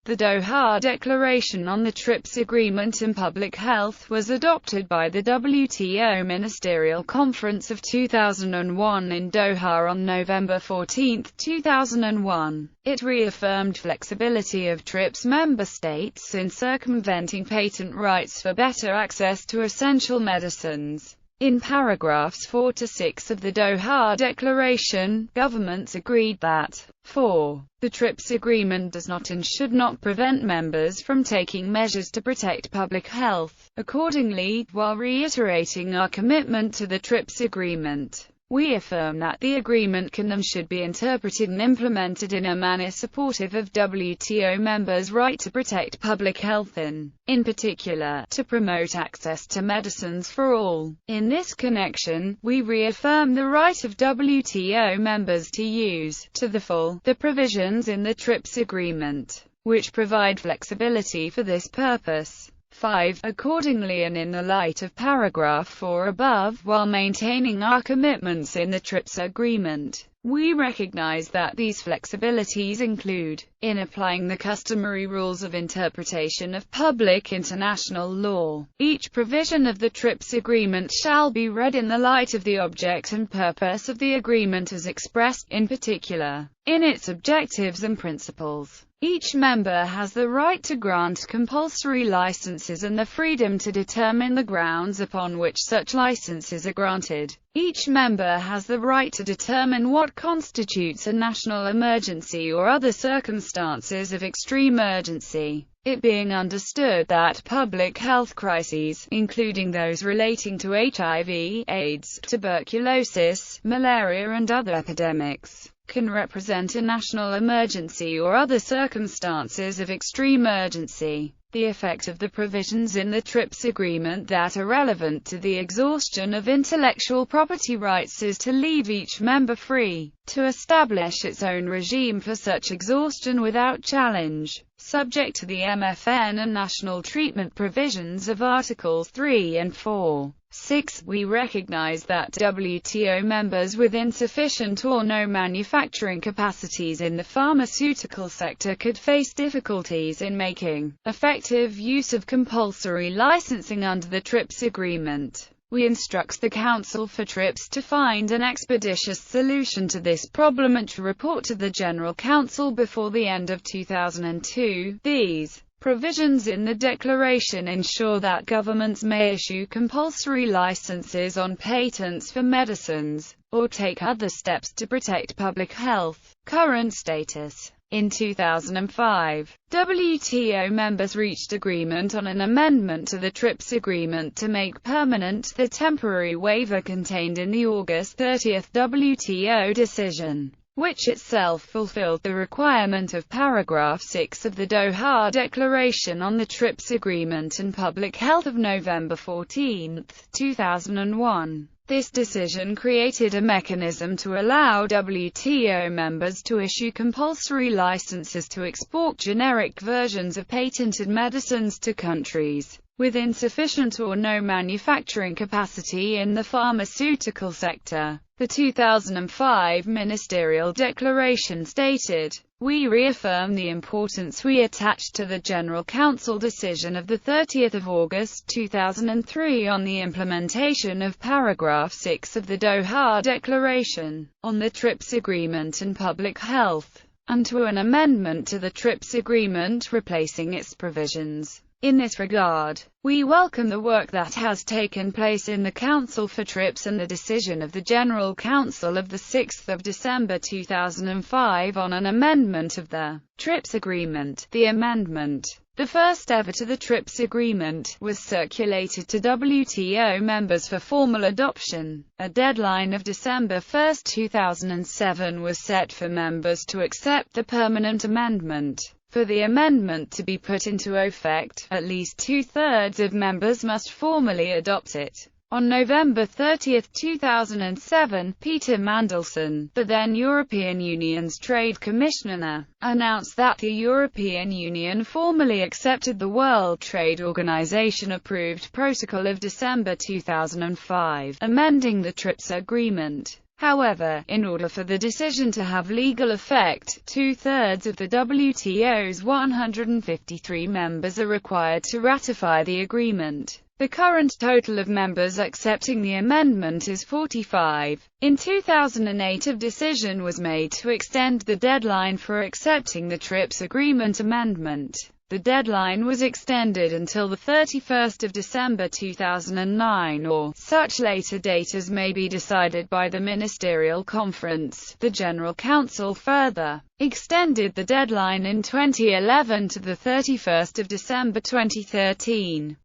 The Doha Declaration on the TRIPS Agreement and Public Health was adopted by the WTO Ministerial Conference of 2001 in Doha on November 14, 2001. It reaffirmed flexibility of TRIPS member states in circumventing patent rights for better access to essential medicines. In paragraphs 4 to 6 of the Doha Declaration, governments agreed that 4. The TRIPS agreement does not and should not prevent members from taking measures to protect public health. Accordingly, while reiterating our commitment to the TRIPS agreement, we affirm that the agreement can and should be interpreted and implemented in a manner supportive of WTO members' right to protect public health and, in particular, to promote access to medicines for all. In this connection, we reaffirm the right of WTO members to use, to the full, the provisions in the TRIPS agreement, which provide flexibility for this purpose. 5. Accordingly, and in the light of paragraph 4 above, while maintaining our commitments in the TRIPS agreement, we recognize that these flexibilities include, in applying the customary rules of interpretation of public international law, each provision of the TRIPS agreement shall be read in the light of the object and purpose of the agreement as expressed, in particular, in its objectives and principles. Each member has the right to grant compulsory licenses and the freedom to determine the grounds upon which such licenses are granted. Each member has the right to determine what constitutes a national emergency or other circumstances of extreme urgency, it being understood that public health crises, including those relating to HIV, AIDS, tuberculosis, malaria and other epidemics, can represent a national emergency or other circumstances of extreme urgency. The effect of the provisions in the TRIPS agreement that are relevant to the exhaustion of intellectual property rights is to leave each member free to establish its own regime for such exhaustion without challenge, subject to the MFN and national treatment provisions of Articles 3 and 4. 6. We recognize that WTO members with insufficient or no manufacturing capacities in the pharmaceutical sector could face difficulties in making effective use of compulsory licensing under the TRIPS agreement. We instruct the Council for TRIPS to find an expeditious solution to this problem and to report to the General Council before the end of 2002. These provisions in the declaration ensure that governments may issue compulsory licenses on patents for medicines, or take other steps to protect public health. Current status. In 2005, WTO members reached agreement on an amendment to the TRIPS agreement to make permanent the temporary waiver contained in the August 30 WTO decision, which itself fulfilled the requirement of paragraph 6 of the Doha Declaration on the TRIPS Agreement and Public Health of November 14, 2001. This decision created a mechanism to allow WTO members to issue compulsory licenses to export generic versions of patented medicines to countries with insufficient or no manufacturing capacity in the pharmaceutical sector. The 2005 Ministerial Declaration stated, "We reaffirm the importance we attach to the General Council decision of 30 August 2003 on the implementation of paragraph 6 of the Doha Declaration on the TRIPS Agreement and Public Health, and to an amendment to the TRIPS Agreement replacing its provisions." In this regard, we welcome the work that has taken place in the Council for TRIPS and the decision of the General Council of 6 December 2005 on an amendment of the TRIPS agreement. The amendment, the first ever to the TRIPS agreement, was circulated to WTO members for formal adoption. A deadline of December 1, 2007 was set for members to accept the permanent amendment. For the amendment to be put into effect, at least two-thirds of members must formally adopt it. On November 30, 2007, Peter Mandelson, the then European Union's Trade Commissioner, announced that the European Union formally accepted the World Trade Organization approved Protocol of December 2005, amending the TRIPS agreement. However, in order for the decision to have legal effect, two-thirds of the WTO's 153 members are required to ratify the agreement. The current total of members accepting the amendment is 45. In 2008, a decision was made to extend the deadline for accepting the TRIPS agreement amendment. The deadline was extended until the 31st of December 2009, or such later date as may be decided by the Ministerial Conference. The General Council further extended the deadline in 2011 to the 31st of December 2013.